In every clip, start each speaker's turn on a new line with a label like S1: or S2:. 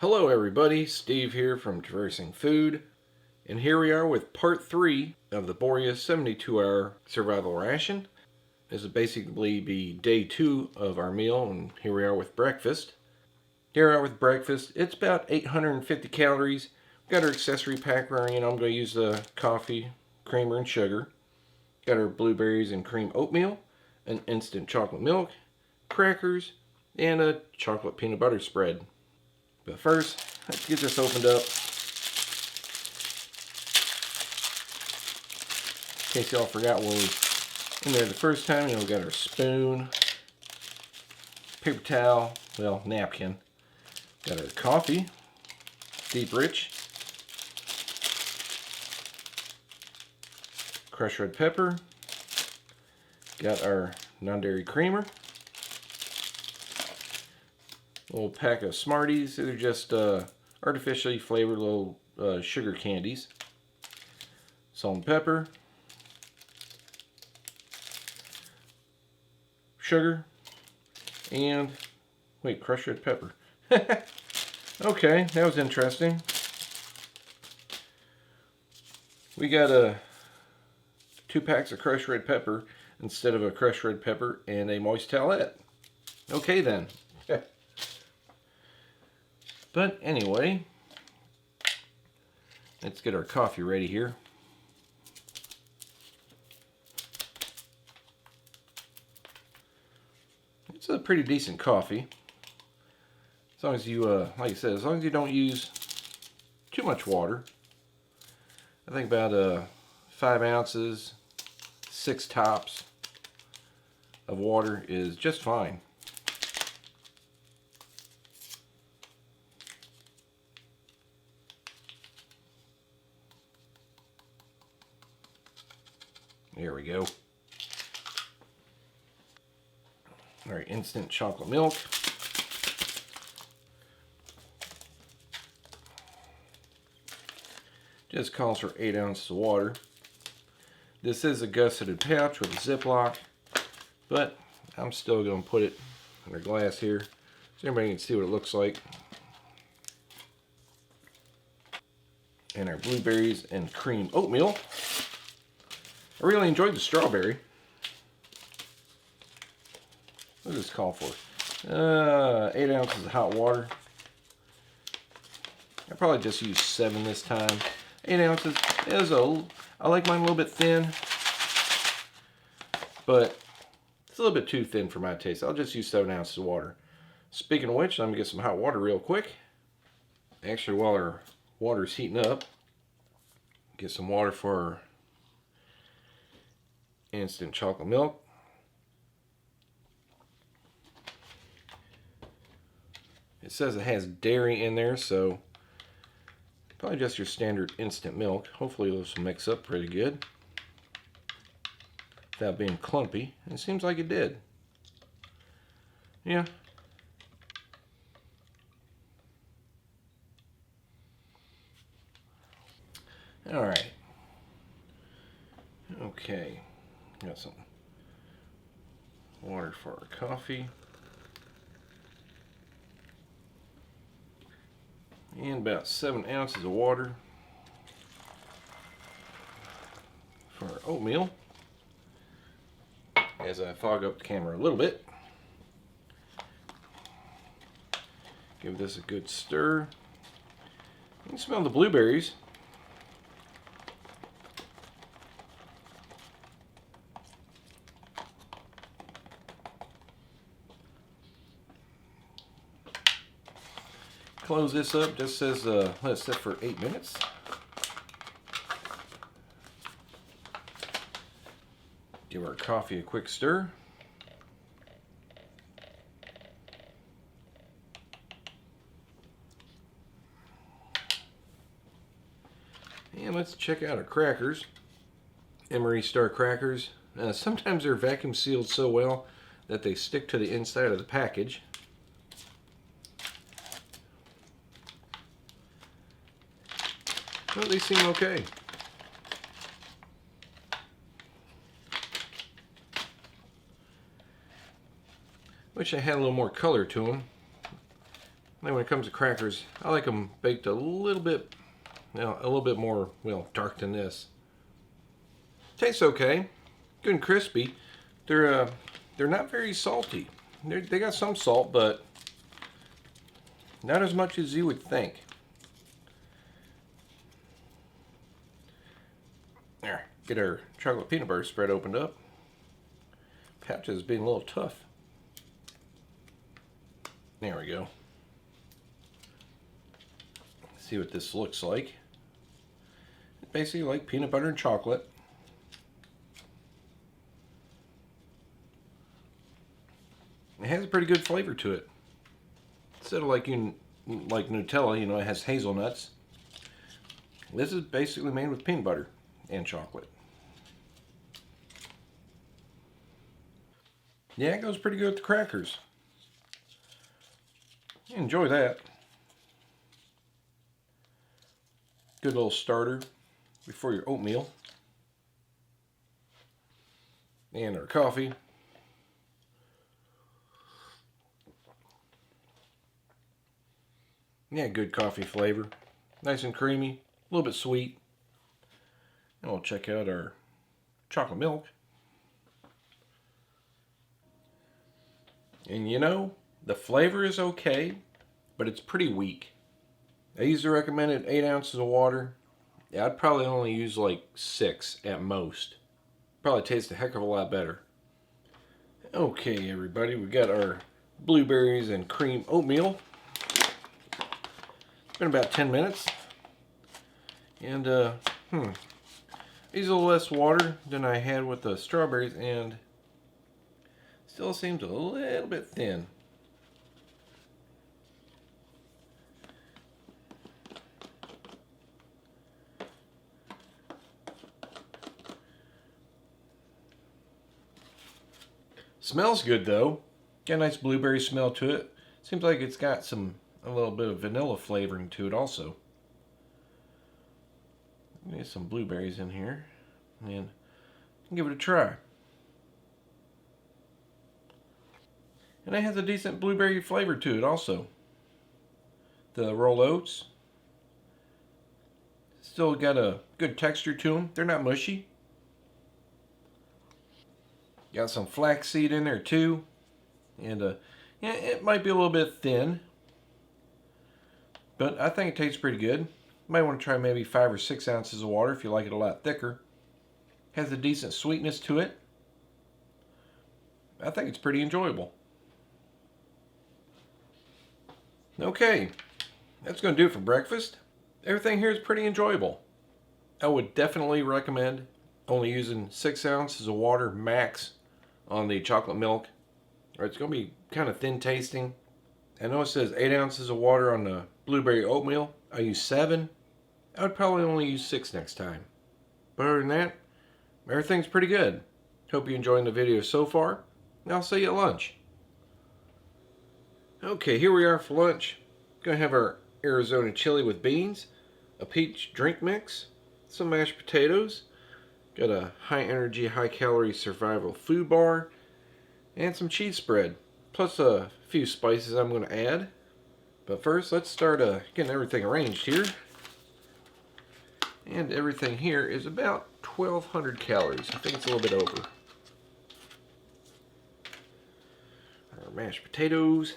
S1: Hello everybody, Steve here from Traversing Food, and here we are with part 3 of the Boreas 72-hour survival ration. This will basically be day 2 of our meal, and here we are with breakfast. Here we are with breakfast. It's about 850 calories. We've got our accessory pack running. I'm going to use the coffee, creamer, and sugar. Got our blueberries and cream oatmeal, an instant chocolate milk, crackers, and a chocolate peanut butter spread. But first, let's get this opened up. In case y'all forgot when we in there the first time, we got our spoon, paper towel, well, napkin. Got our coffee, deep rich, crushed red pepper. Got our non-dairy creamer. A little pack of Smarties. They're just artificially flavored little sugar candies. Salt and pepper. Sugar. And, wait, crushed red pepper. Okay, that was interesting. We got 2 packs of crushed red pepper instead of a crushed red pepper and a moist towelette. Okay then. But anyway, let's get our coffee ready here. It's a pretty decent coffee. As long as you, like I said, as long as you don't use too much water. I think about 5 ounces, 6 tops of water is just fine. There we go. Alright, instant chocolate milk. Just calls for 8 ounces of water. This is a gusseted pouch with a Ziploc, but I'm still going to put it in a glass here so everybody can see what it looks like. And our blueberries and cream oatmeal. I really enjoyed the strawberry. What does this call for? 8 ounces of hot water. I probably just used 7 this time. 8 ounces. I like mine a little bit thin, but it's a little bit too thin for my taste. I'll just use 7 ounces of water. Speaking of which, I'm going to get some hot water real quick. Actually, while our water is heating up, get some water for our instant chocolate milk. It says it has dairy in there, so probably just your standard instant milk. Hopefully this will mix up pretty good without being clumpy. And it seems like it did. Yeah. Alright. Okay. Got some water for our coffee. And about 7 ounces of water for our oatmeal. As I fog up the camera a little bit. Give this a good stir. You can smell the blueberries. Close this up. Just says let it sit for 8 minutes. Give our coffee a quick stir. And let's check out our crackers. Emery Star crackers. Sometimes they're vacuum sealed so well that they stick to the inside of the package. Well, they seem okay. Wish I had a little more color to them. And when it comes to crackers, I like them baked a little bit, a little bit more, well, dark than this. Tastes okay, good and crispy. They're not very salty. They got some salt, but not as much as you would think. There, get our chocolate peanut butter spread opened up. Pouch is being a little tough. There we go. See what this looks like. Basically like peanut butter and chocolate. It has a pretty good flavor to it. Instead of like Nutella, it has hazelnuts. This is basically made with peanut butter and chocolate. Yeah, it goes pretty good with the crackers. Enjoy that. Good little starter before your oatmeal. And our coffee. Yeah, good coffee flavor. Nice and creamy, a little bit sweet. And we'll check out our chocolate milk. And the flavor is okay, but it's pretty weak. I use the recommended 8 ounces of water. Yeah, I'd probably only use like 6 at most. Probably tastes a heck of a lot better. Okay, everybody, we got our blueberries and cream oatmeal. It's been about 10 minutes. And, these are less water than I had with the strawberries, and still seems a little bit thin. Smells good though. Got a nice blueberry smell to it. Seems like it's got a little bit of vanilla flavoring to it also. Get some blueberries in here and give it a try. And it has a decent blueberry flavor to it also. The rolled oats still got a good texture to them. They're not mushy. Got some flaxseed in there too. And yeah, it might be a little bit thin, but I think it tastes pretty good. Might want to try maybe 5 or 6 ounces of water if you like it a lot thicker. Has a decent sweetness to it. I think it's pretty enjoyable. Okay, that's going to do it for breakfast. Everything here is pretty enjoyable. I would definitely recommend only using 6 ounces of water max on the chocolate milk, or it's going to be kind of thin tasting. I know it says 8 ounces of water on the blueberry oatmeal. I use 7. I would probably only use 6 next time. But other than that, everything's pretty good. Hope you're enjoying the video so far, and I'll see you at lunch. Okay, here we are for lunch. Gonna have our Arizona chili with beans, a peach drink mix, some mashed potatoes, got a high energy, high calorie survival food bar, and some cheese spread, plus a few spices I'm gonna add. But first, let's start getting everything arranged here. And everything here is about 1,200 calories. I think it's a little bit over. Our mashed potatoes.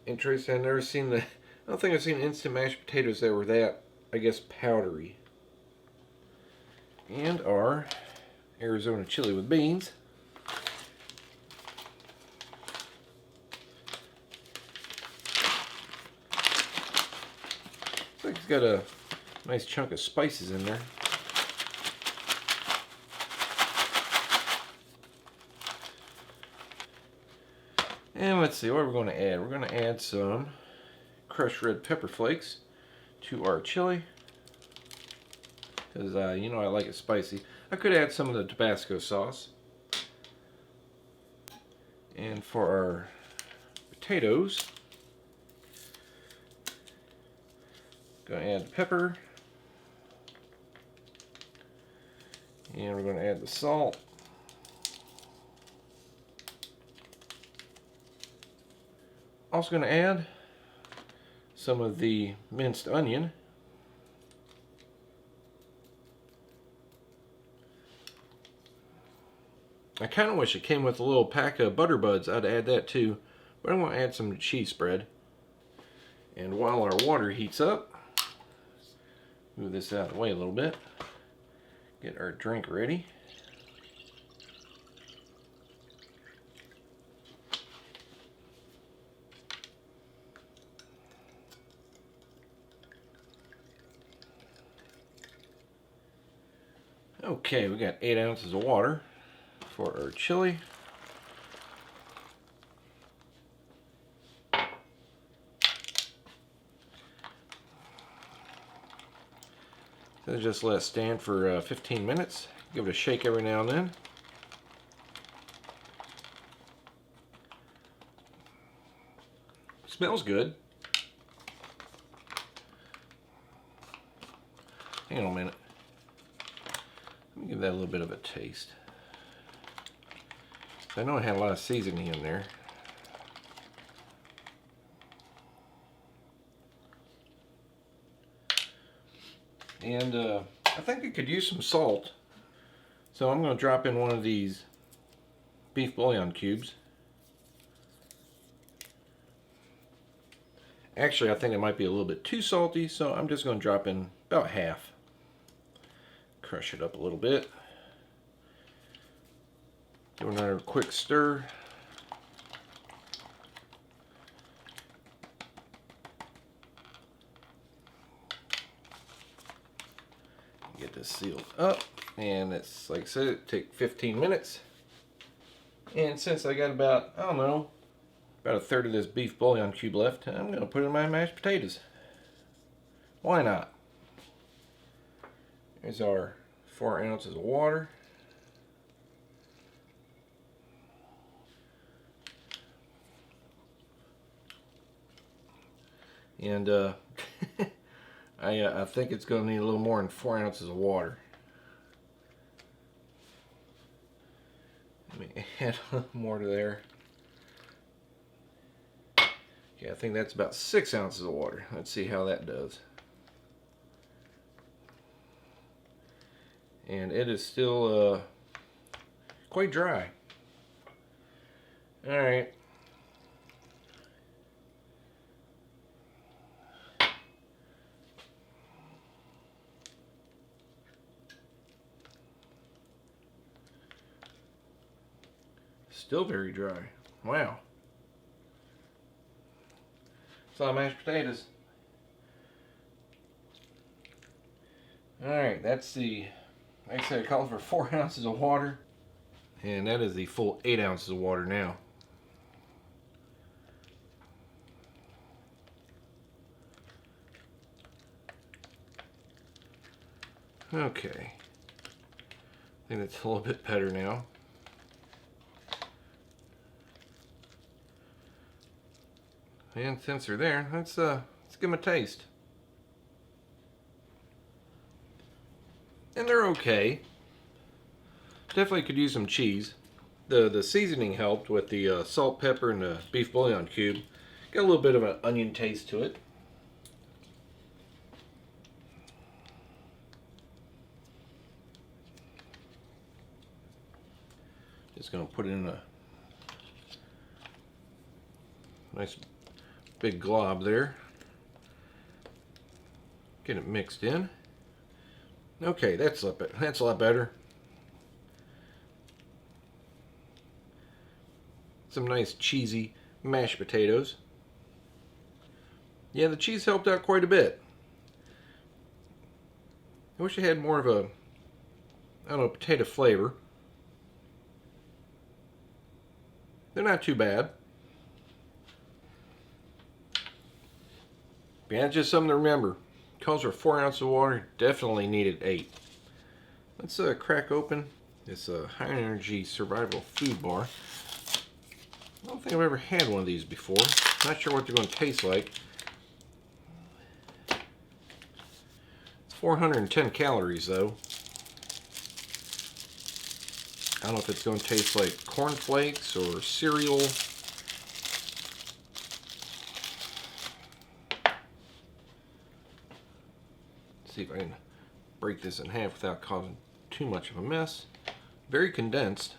S1: Interesting, I've never seen I don't think I've seen instant mashed potatoes that were that, I guess, powdery. And our Arizona chili with beans. Looks like it's got a nice chunk of spices in there. And let's see, what we're going to add. We're going to add some crushed red pepper flakes to our chili. Because, I like it spicy. I could add some of the Tabasco sauce. And for our potatoes, Going to add the pepper. And we're going to add the salt. Also going to add some of the minced onion. I kind of wish it came with a little pack of butter buds. I'd add that too, but I'm going to add some cheese spread. And while our water heats up, move this out of the way a little bit. Get our drink ready. Okay, we got 8 ounces of water for our chili. So just let it stand for 15 minutes. Give it a shake every now and then. Smells good. Hang on a minute. Let me give that a little bit of a taste. I know it had a lot of seasoning in there. And I think it could use some salt. So I'm going to drop in one of these beef bouillon cubes. Actually, I think it might be a little bit too salty, so I'm just going to drop in about half. Crush it up a little bit. Do another quick stir. Get this sealed up, and it's like I said, it take 15 minutes. And since I got about, I don't know, about a third of this beef bouillon cube left, I'm going to put it in my mashed potatoes. Why not? Here's our 4 ounces of water. And I think it's going to need a little more than 4 ounces of water. Let me add a little more to there. Okay, I think that's about 6 ounces of water. Let's see how that does. And it is still quite dry. All right. Still very dry. Wow. So mashed potatoes. Alright, that's the, like I said, I called for 4 ounces of water. And that is the full 8 ounces of water now. Okay. I think that's a little bit better now. And since they're there, let's give them a taste. And they're okay. Definitely could use some cheese. The seasoning helped with the salt, pepper, and the beef bouillon cube. Got a little bit of an onion taste to it. Just gonna put it in a nice big glob there. Get it mixed in. Okay, that's a lot better. Some nice cheesy mashed potatoes. Yeah, the cheese helped out quite a bit. I wish it had more of a, I don't know, potato flavor. They're not too bad. Yeah, just something to remember. Calls for 4 ounces of water, definitely needed 8. Let's crack open this high energy survival food bar. I don't think I've ever had one of these before. Not sure what they're going to taste like. 410 calories though. I don't know if it's going to taste like cornflakes or cereal. See if I can break this in half without causing too much of a mess. Very condensed.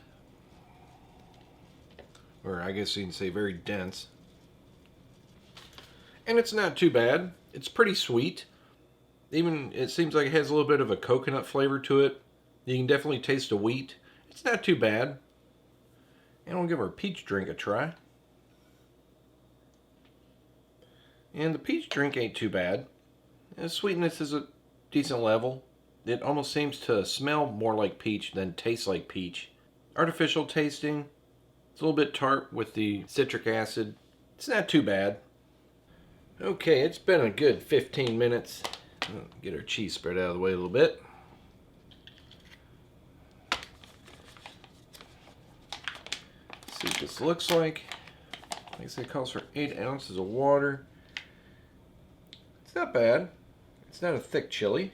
S1: Or I guess you can say very dense. And it's not too bad. It's pretty sweet. Even it seems like it has a little bit of a coconut flavor to it. You can definitely taste the wheat. It's not too bad. And we'll give our peach drink a try. And the peach drink ain't too bad. The sweetness is a decent level. It almost seems to smell more like peach than taste like peach. Artificial tasting. It's a little bit tart with the citric acid. It's not too bad. Okay, it's been a good 15 minutes. Get our cheese spread out of the way a little bit. See what this looks like. Like I said, it calls for 8 ounces of water. It's not bad. It's not a thick chili.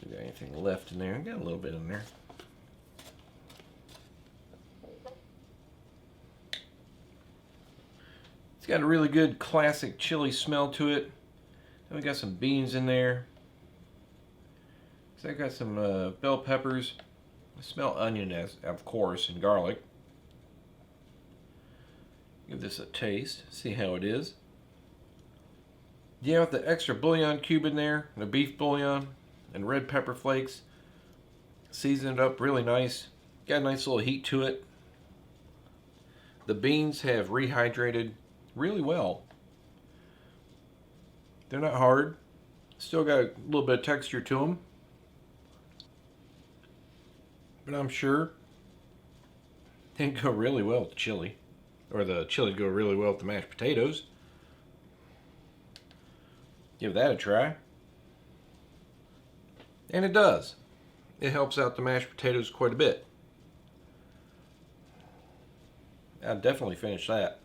S1: Got anything left in there? I got a little bit in there. It's got a really good classic chili smell to it. Then we got some beans in there. So I got some bell peppers. I smell onion, as of course, and garlic. Give this a taste. See how it is. Yeah, with the extra bouillon cube in there, the beef bouillon, and red pepper flakes. Season it up really nice. Got a nice little heat to it. The beans have rehydrated really well. They're not hard. Still got a little bit of texture to them. But I'm sure they'd go really well with the chili. Or the chili would go really well with the mashed potatoes. Give that a try. And it does. It helps out the mashed potatoes quite a bit. I'll definitely finish that.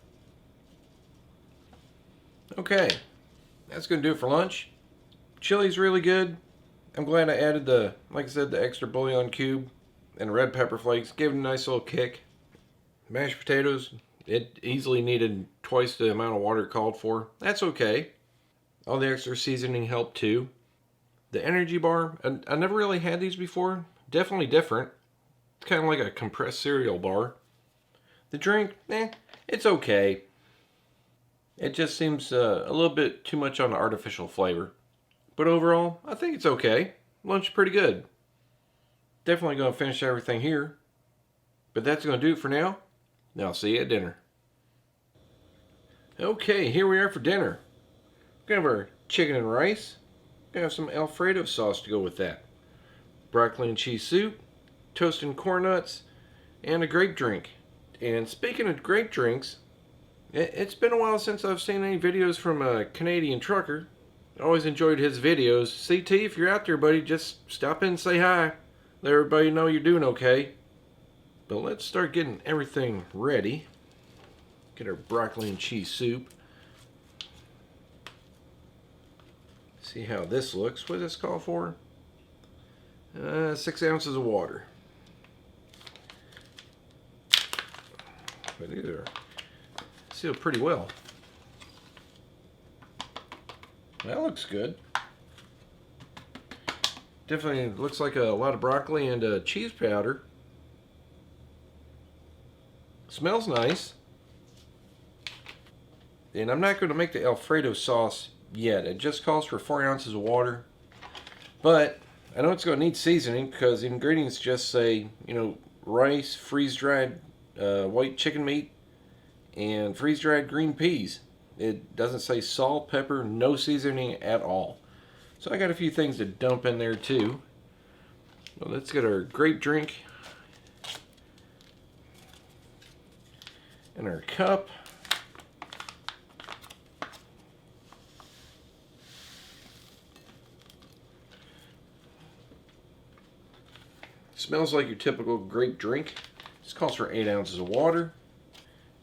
S1: Okay, that's going to do it for lunch. Chili's really good. I'm glad I added like I said, the extra bouillon cube and red pepper flakes. Gave it a nice little kick. Mashed potatoes, it easily needed twice the amount of water it called for. That's okay. All the extra seasoning helped too. The energy bar, I never really had these before. Definitely different. It's kind of like a compressed cereal bar. The drink, it's okay. It just seems a little bit too much on the artificial flavor. But overall, I think it's okay. Lunch is pretty good. Definitely going to finish everything here. But that's going to do it for now. Now I'll see you at dinner. Okay, here we are for dinner. We're going to have our chicken and rice. We're going to have some Alfredo sauce to go with that. Broccoli and cheese soup, toast and corn nuts, and a grape drink. And speaking of grape drinks, it's been a while since I've seen any videos from a Canadian trucker. I always enjoyed his videos. CT, if you're out there, buddy, just stop in and say hi. Let everybody know you're doing okay. But let's start getting everything ready. Get our broccoli and cheese soup. See how this looks. What does this call for? 6 ounces of water. But these are sealed pretty well. That looks good. Definitely looks like a lot of broccoli and cheese powder. Smells nice. And I'm not going to make the Alfredo sauce yet. It just calls for 4 ounces of water. But I know it's going to need seasoning because the ingredients just say, rice, freeze-dried white chicken meat, and freeze-dried green peas. It doesn't say salt, pepper, no seasoning at all. So I got a few things to dump in there too. Well, let's get our grape drink in our cup. Smells like your typical grape drink. This calls for 8 ounces of water.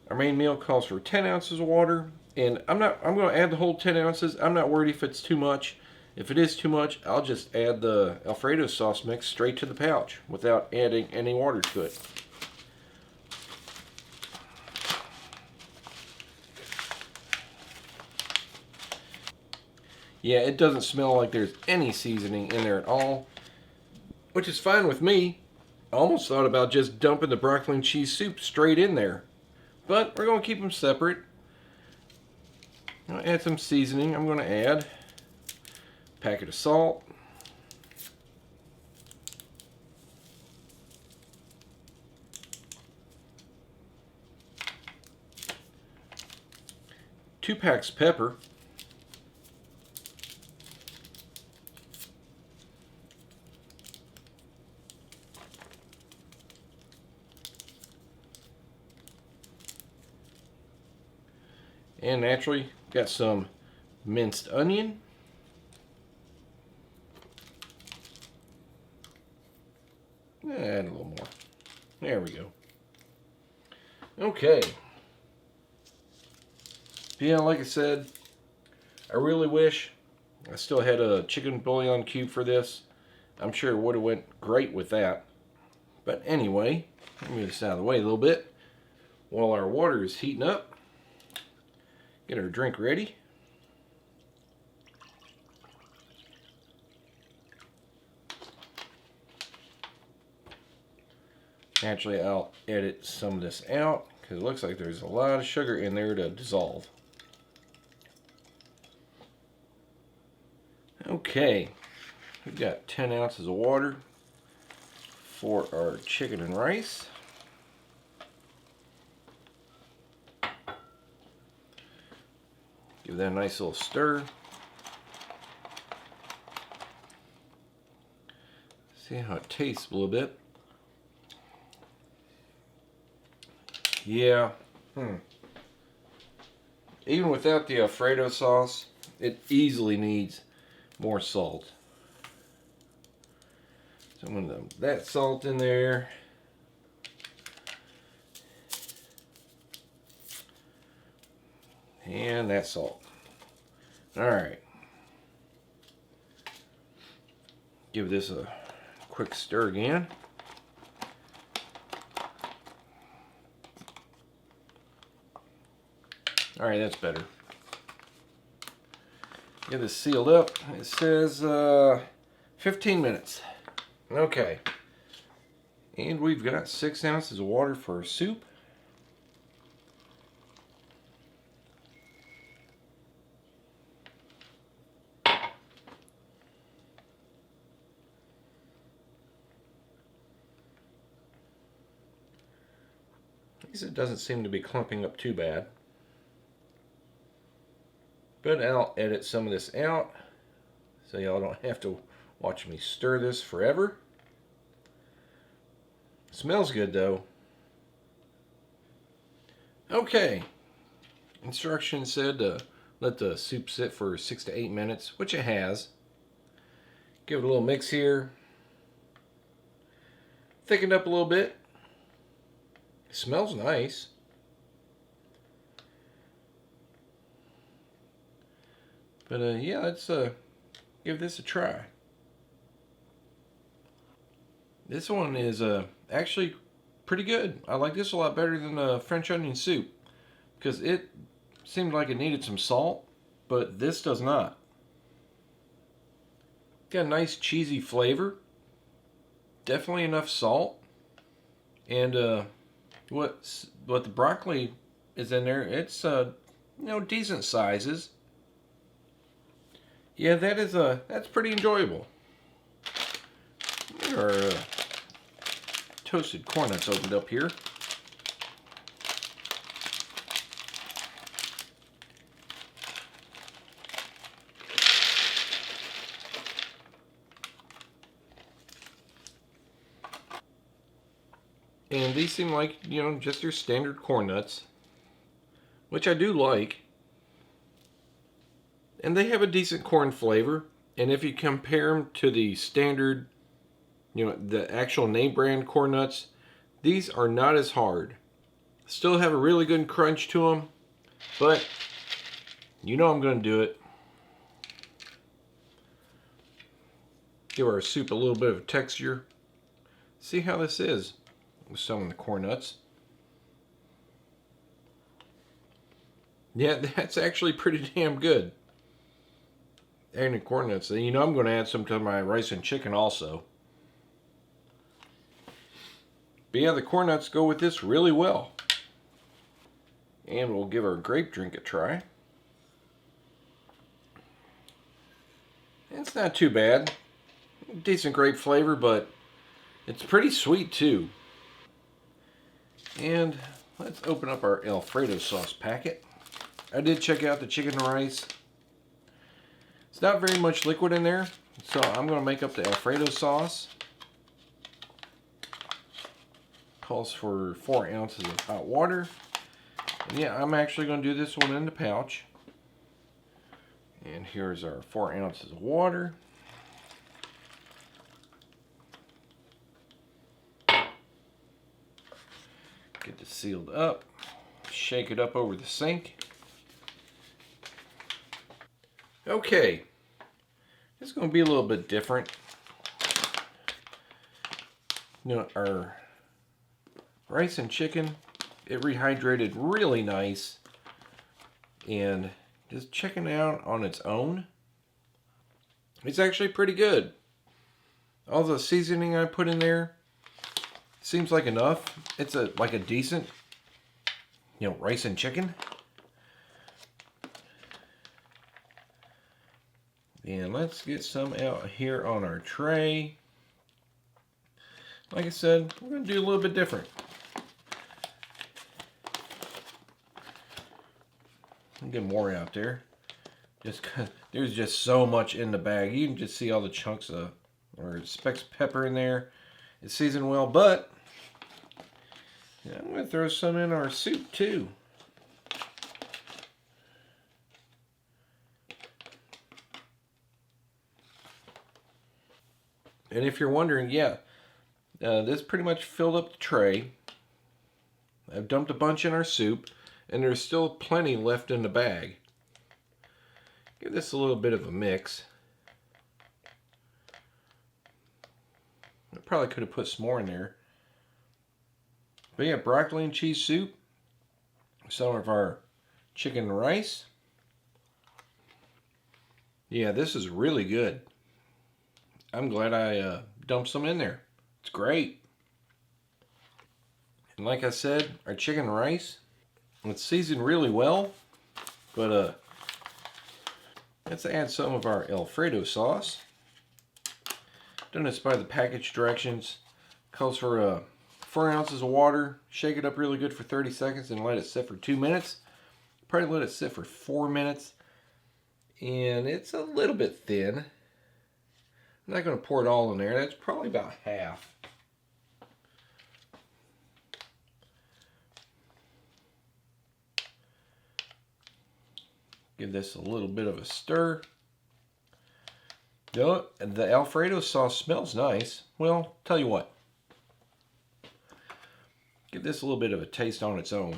S1: Our main meal calls for 10 ounces of water. And I'm going to add the whole 10 ounces. I'm not worried if it's too much. If it is too much, I'll just add the Alfredo sauce mix straight to the pouch without adding any water to it. Yeah, it doesn't smell like there's any seasoning in there at all, which is fine with me. I almost thought about just dumping the broccoli and cheese soup straight in there, but we're going to keep them separate. I'll add some seasoning. I'm going to add a packet of salt, two packs of pepper, and naturally got some minced onion, add a little more. There we go. Okay. Yeah, like I said, I really wish I still had a chicken bouillon cube for this. I'm sure it would have went great with that. But anyway, let me move this out of the way a little bit while our water is heating up. Get our drink ready. Naturally, I'll edit some of this out because it looks like there's a lot of sugar in there to dissolve. Okay, we've got 10 ounces of water for our chicken and rice. Give that a nice little stir. See how it tastes a little bit. Yeah. Even without the Alfredo sauce, it easily needs more salt. So I'm going to dump that salt in there. And that salt. Alright. Give this a quick stir again. Alright, that's better. Get this sealed up. It says 15 minutes. Okay. And we've got 6 ounces of water for our soup. At least it doesn't seem to be clumping up too bad. But I'll edit some of this out so y'all don't have to watch me stir this forever. Smells good though. Okay. Instructions said to let the soup sit for 6 to 8 minutes, which it has. Give it a little mix here. Thicken it up a little bit. It smells nice. But yeah, let's give this a try. This one is actually pretty good. I like this a lot better than the French onion soup because it seemed like it needed some salt, but this does not. Got a nice cheesy flavor. Definitely enough salt. And what the broccoli is in there, it's decent sizes. Yeah, that's pretty enjoyable. There are toasted corn nuts opened up here. And these seem like, just your standard corn nuts, which I do like. And they have a decent corn flavor. And if you compare them to the standard, the actual name brand corn nuts, these are not as hard. Still have a really good crunch to them, but You know I'm going to do it. Give our soup a little bit of texture. See how this is with some of the corn nuts. Yeah, that's actually pretty damn good. Adding the corn nuts. You know I'm going to add some to my rice and chicken also. But yeah, the corn nuts go with this really well. And we'll give our grape drink a try. It's not too bad. Decent grape flavor, but it's pretty sweet too. And let's open up our Alfredo sauce packet. I did check out the chicken and rice. It's not very much liquid in there, so I'm going to make up the Alfredo sauce. Calls for 4 ounces of hot water. And yeah, I'm actually going to do this one in the pouch. And here's our 4 ounces of water. Get this sealed up. Shake it up over the sink. Okay. It's going to be a little bit different. You know, our rice and chicken, it rehydrated really nice. And just checking it out on its own, it's actually pretty good. All the seasoning I put in there seems like enough. It's like a decent, rice and chicken. And let's get some out here on our tray. Like I said, we're going to do a little bit different. I'll get more out there. Just there's just so much in the bag. You can just see all the chunks or specks of pepper in there. It's seasoned well, but yeah, I'm going to throw some in our soup too. And if you're wondering, yeah, this pretty much filled up the tray. I've dumped a bunch in our soup, and there's still plenty left in the bag. Give this a little bit of a mix. I probably could have put some more in there. But yeah, broccoli and cheese soup. Some of our chicken and rice. Yeah, this is really good. I'm glad I dumped some in there. It's great. And like I said, our chicken and rice, it's seasoned really well. But let's add some of our Alfredo sauce. Done this by the package directions. Calls for 4 ounces of water. Shake it up really good for 30 seconds and let it sit for 2 minutes. Probably let it sit for 4 minutes. And it's a little bit thin. I'm not going to pour it all in there. That's probably about half. Give this a little bit of a stir. The Alfredo sauce smells nice. Well, tell you what. Give this a little bit of a taste on its own.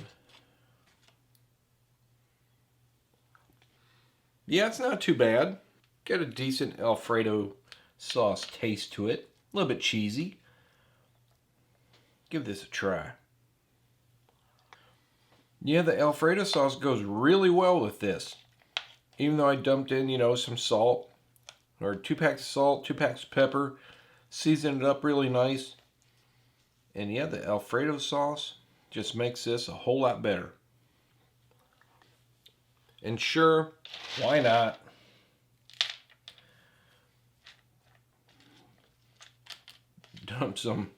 S1: Yeah, it's not too bad. Got a decent Alfredo sauce taste to it. A little bit cheesy. Give this a try. Yeah, the Alfredo sauce goes really well with this. Even though I dumped in, some salt. Or 2 packs of salt, 2 packs of pepper. Seasoned it up really nice. And yeah, the Alfredo sauce just makes this a whole lot better. And sure, why not? Dump some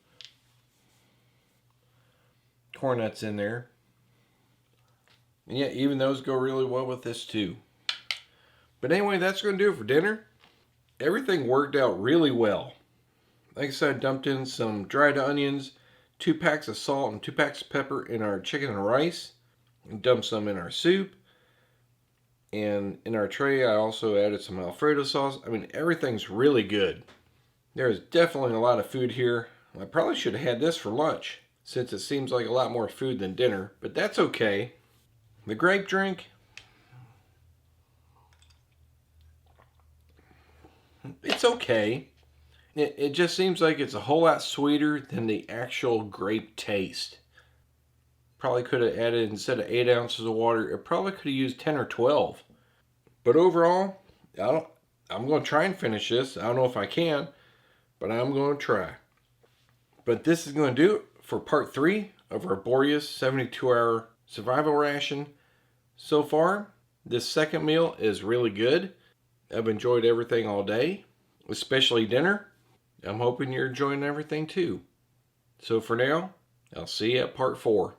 S1: corn nuts in there. And yeah, even those go really well with this too. But anyway, that's going to do it for dinner. Everything worked out really well. Like I said, I dumped in some dried onions, 2 packs of salt, and 2 packs of pepper in our chicken and rice. And dumped some in our soup. And in our tray, I also added some Alfredo sauce. I mean, everything's really good. There's definitely a lot of food here. I probably should have had this for lunch, since it seems like a lot more food than dinner. But that's okay. The grape drink, It's okay. It just seems like it's a whole lot sweeter than the actual grape taste. Probably could have added, instead of 8 ounces of water, it probably could have used 10 or 12. But overall, I'm going to try and finish this. I don't know if I can, but I'm going to try. But this is going to do it for part 3 of our Boreas 72-hour survival ration. So far, this second meal is really good. I've enjoyed everything all day, especially dinner. I'm hoping you're enjoying everything too. So for now, I'll see you at part 4.